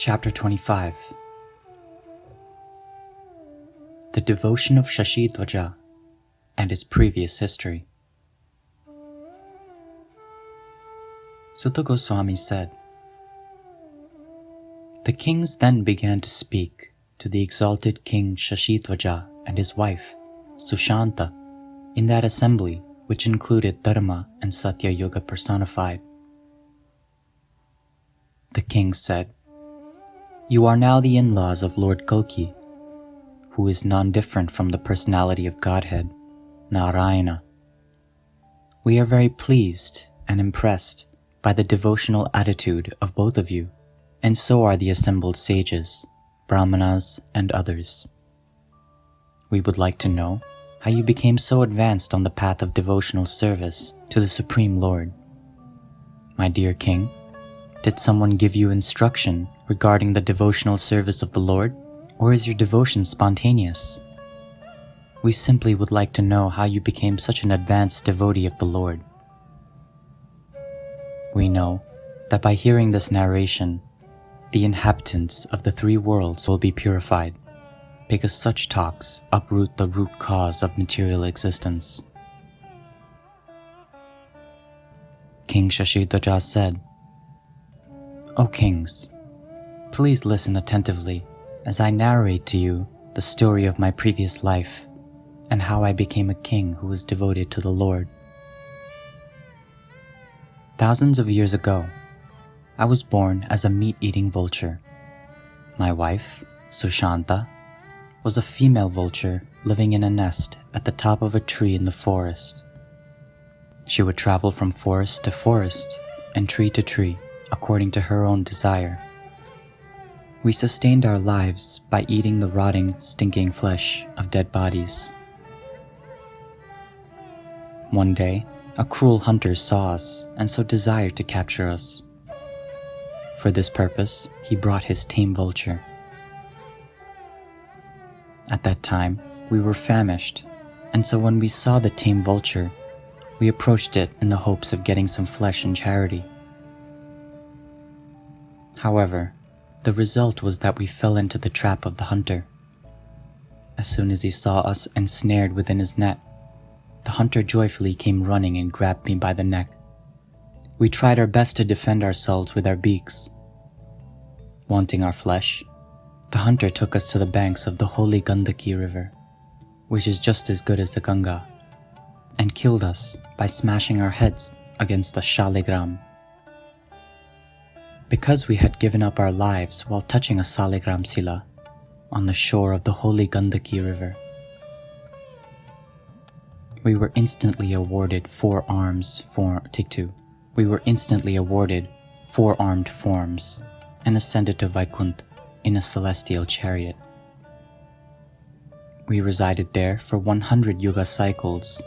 Chapter 25. The Devotion of Sashitaja and His Previous History. Sutta Goswami said, The kings then began to speak to the exalted King Sashitaja and his wife, Sushanta, in that assembly which included Dharma and Satya Yoga personified. The king said, You are now the in-laws of Lord Kalki, who is non-different from the personality of Godhead, Narayana. We are very pleased and impressed by the devotional attitude of both of you, and so are the assembled sages, brahmanas, and others. We would like to know how you became so advanced on the path of devotional service to the Supreme Lord. My dear king, did someone give you instruction regarding the devotional service of the Lord, or is your devotion spontaneous? We simply would like to know how you became such an advanced devotee of the Lord. We know that by hearing this narration, the inhabitants of the three worlds will be purified, because such talks uproot the root cause of material existence. King Sashitaja said, O kings, please listen attentively as I narrate to you the story of my previous life and how I became a king who was devoted to the Lord. Thousands of years ago, I was born as a meat-eating vulture. My wife, Sushanta, was a female vulture living in a nest at the top of a tree in the forest. She would travel from forest to forest and tree to tree according to her own desire. We sustained our lives by eating the rotting, stinking flesh of dead bodies. One day, a cruel hunter saw us and so desired to capture us. For this purpose, he brought his tame vulture. At that time, we were famished, and so when we saw the tame vulture, we approached it in the hopes of getting some flesh in charity. However, the result was that we fell into the trap of the hunter. As soon as he saw us ensnared within his net, the hunter joyfully came running and grabbed me by the neck. We tried our best to defend ourselves with our beaks. Wanting our flesh, the hunter took us to the banks of the holy Gandaki river, which is just as good as the Ganga, and killed us by smashing our heads against a shaligram. Because we had given up our lives while touching a saligram sila on the shore of the holy Gandaki river, we were instantly awarded 4 arms for Tiktu. We were instantly awarded 4 armed forms and ascended to Vaikuntha in a celestial chariot. We resided there for 100 yuga cycles,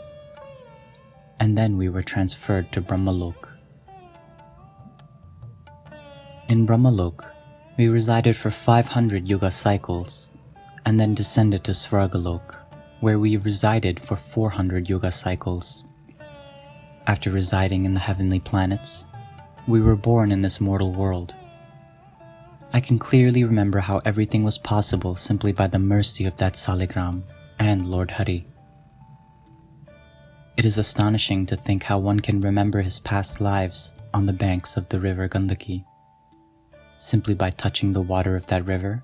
and then we were transferred to Brahmalok. In Brahmalok, we resided for 500 yuga cycles, and then descended to Svargalok, where we resided for 400 yuga cycles. After residing in the heavenly planets, we were born in this mortal world. I can clearly remember how everything was possible simply by the mercy of that Saligram and Lord Hari. It is astonishing to think how one can remember his past lives on the banks of the river Gandaki. Simply by touching the water of that river,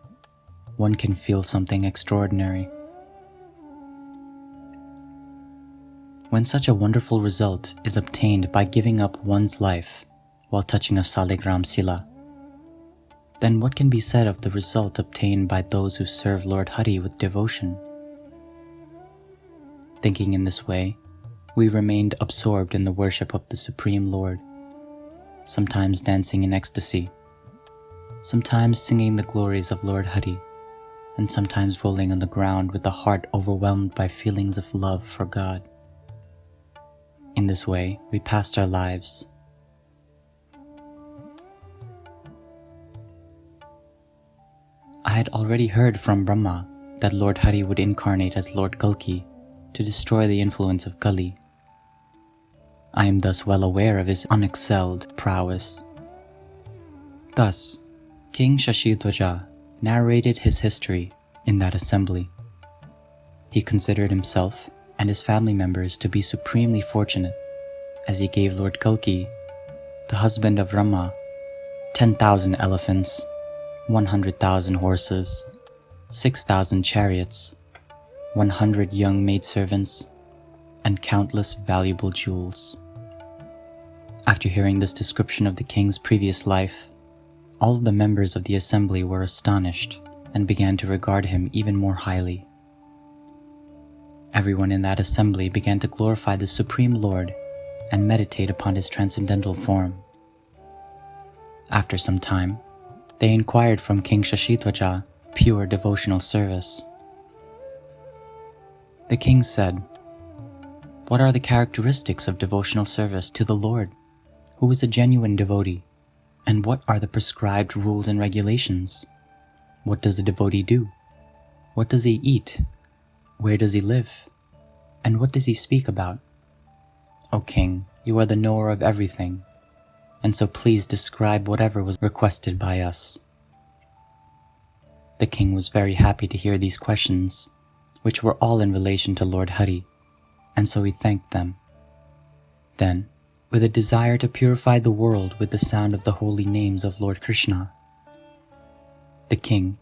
one can feel something extraordinary. When such a wonderful result is obtained by giving up one's life while touching a Saligram Sila, then what can be said of the result obtained by those who serve Lord Hari with devotion? Thinking in this way, we remained absorbed in the worship of the Supreme Lord, sometimes dancing in ecstasy, sometimes singing the glories of Lord Hari, and sometimes rolling on the ground with the heart overwhelmed by feelings of love for God. In this way, we passed our lives. I had already heard from Brahma that Lord Hari would incarnate as Lord Kalki to destroy the influence of Kali. I am thus well aware of his unexcelled prowess. Thus, King Sashitaja narrated his history in that assembly. He considered himself and his family members to be supremely fortunate, as he gave Lord Kalki, the husband of Rama, 10,000 elephants, 100,000 horses, 6,000 chariots, 100 young maidservants, and countless valuable jewels. After hearing this description of the king's previous life, all of the members of the assembly were astonished and began to regard him even more highly. Everyone in that assembly began to glorify the Supreme Lord and meditate upon his transcendental form. After some time, they inquired from King Sashitaja pure devotional service. The king said, "What are the characteristics of devotional service to the Lord, who is a genuine devotee, and what are the prescribed rules and regulations? What does the devotee do? What does he eat? Where does he live? And what does he speak about? O king, you are the knower of everything, and so please describe whatever was requested by us." The king was very happy to hear these questions, which were all in relation to Lord Hari, and so he thanked them. Then, with a desire to purify the world with the sound of the holy names of Lord Krishna, the king,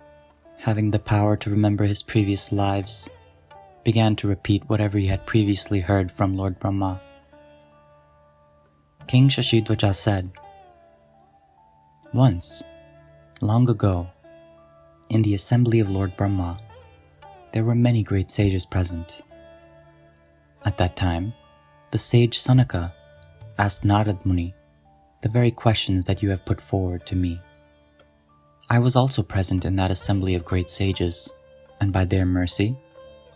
having the power to remember his previous lives, began to repeat whatever he had previously heard from Lord Brahma. King Sashitaja said, "Once, long ago, in the assembly of Lord Brahma, there were many great sages present. At that time, the sage Sanaka asked Narad Muni the very questions that you have put forward to me. I was also present in that assembly of great sages, and by their mercy,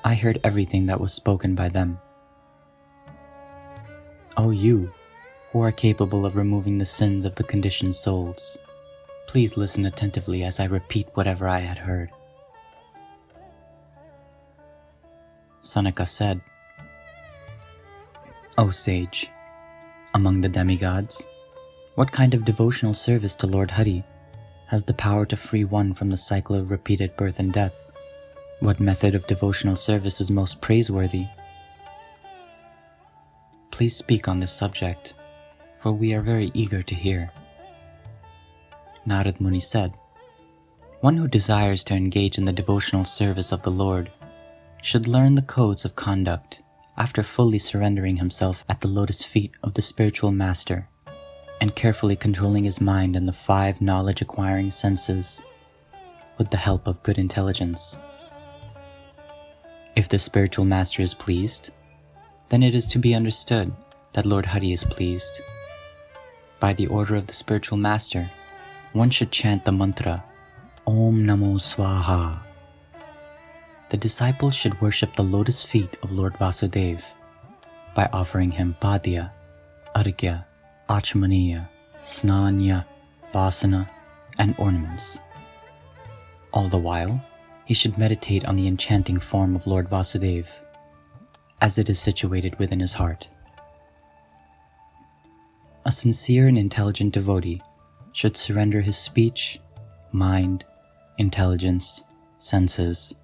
I heard everything that was spoken by them. O you, who are capable of removing the sins of the conditioned souls, please listen attentively as I repeat whatever I had heard." Sanaka said, "O sage, among the demigods, what kind of devotional service to Lord Hari has the power to free one from the cycle of repeated birth and death? What method of devotional service is most praiseworthy? Please speak on this subject, for we are very eager to hear." Narad Muni said, "One who desires to engage in the devotional service of the Lord should learn the codes of conduct after fully surrendering himself at the lotus feet of the spiritual master and carefully controlling his mind and the 5 knowledge-acquiring senses with the help of good intelligence. If the spiritual master is pleased, then it is to be understood that Lord Hari is pleased. By the order of the spiritual master, one should chant the mantra, Om Namo Swaha. The disciple should worship the lotus feet of Lord Vasudeva by offering him padya, arghya, achmaniya, snanya, vasana, and ornaments. All the while, he should meditate on the enchanting form of Lord Vasudeva, as it is situated within his heart. A sincere and intelligent devotee should surrender his speech, mind, intelligence, senses,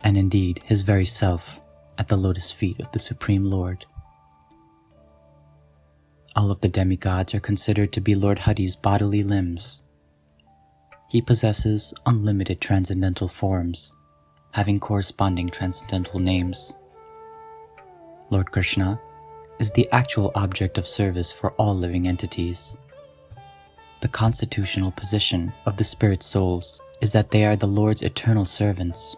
and indeed his very self at the lotus feet of the Supreme Lord. All of the demigods are considered to be Lord Hari's bodily limbs. He possesses unlimited transcendental forms, having corresponding transcendental names. Lord Krishna is the actual object of service for all living entities. The constitutional position of the spirit souls is that they are the Lord's eternal servants,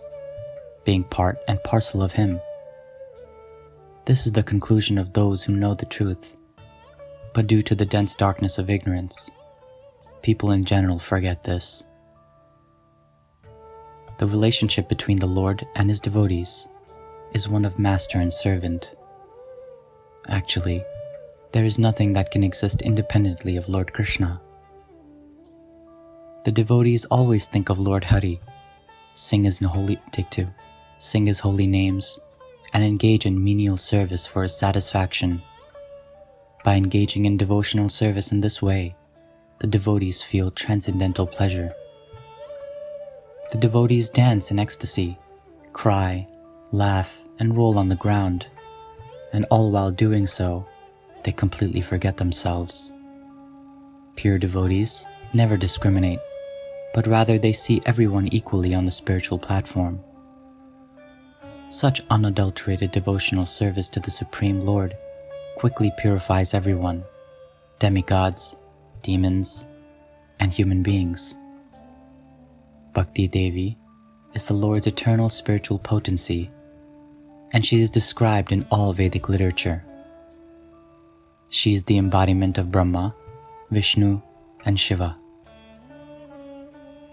being part and parcel of Him. This is the conclusion of those who know the truth, but due to the dense darkness of ignorance, people in general forget this. The relationship between the Lord and His devotees is one of master and servant. Actually, there is nothing that can exist independently of Lord Krishna. The devotees always think of Lord Hari, sing his holy names, and engage in menial service for his satisfaction. By engaging in devotional service in this way, the devotees feel transcendental pleasure. The devotees dance in ecstasy, cry, laugh, and roll on the ground, and all while doing so, they completely forget themselves. Pure devotees never discriminate, but rather they see everyone equally on the spiritual platform. Such unadulterated devotional service to the Supreme Lord quickly purifies everyone, demigods, demons, and human beings. Bhakti Devi is the Lord's eternal spiritual potency, and she is described in all Vedic literature. She is the embodiment of Brahma, Vishnu, and Shiva.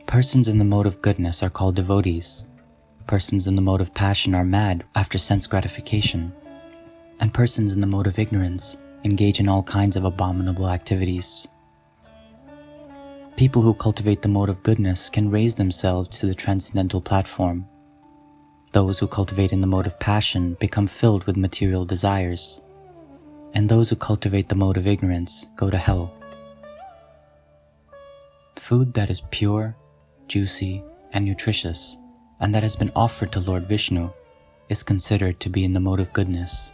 Persons in the mode of goodness are called devotees. Persons in the mode of passion are mad after sense gratification, and persons in the mode of ignorance engage in all kinds of abominable activities. People who cultivate the mode of goodness can raise themselves to the transcendental platform. Those who cultivate in the mode of passion become filled with material desires, and those who cultivate the mode of ignorance go to hell. Food that is pure, juicy, and nutritious, and that has been offered to Lord Vishnu, is considered to be in the mode of goodness.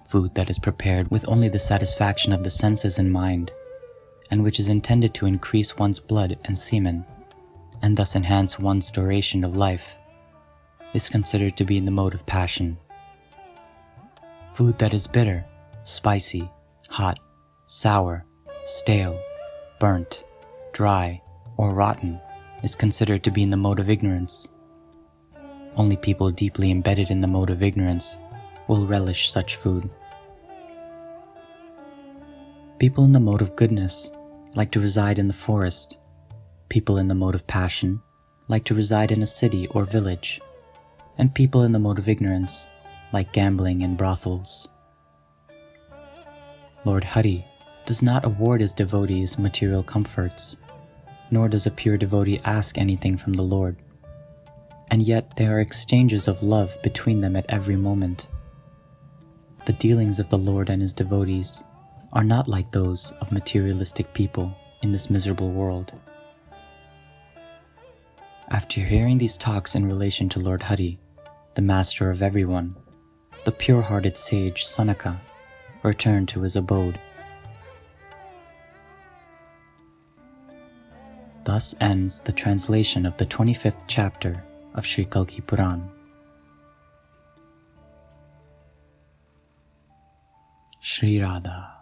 Food that is prepared with only the satisfaction of the senses and mind, and which is intended to increase one's blood and semen, and thus enhance one's duration of life, is considered to be in the mode of passion. Food that is bitter, spicy, hot, sour, stale, burnt, dry, or rotten is considered to be in the mode of ignorance. Only people deeply embedded in the mode of ignorance will relish such food. People in the mode of goodness like to reside in the forest. People in the mode of passion like to reside in a city or village. And people in the mode of ignorance like gambling in brothels. Lord Hari does not award his devotees material comforts, nor does a pure devotee ask anything from the Lord. And yet there are exchanges of love between them at every moment. The dealings of the Lord and his devotees are not like those of materialistic people in this miserable world. After hearing these talks in relation to Lord Hari, the master of everyone, the pure-hearted sage Sanaka returned to his abode. Thus ends the translation of the 25th chapter of Shri Kalki Puran. Shri Radha.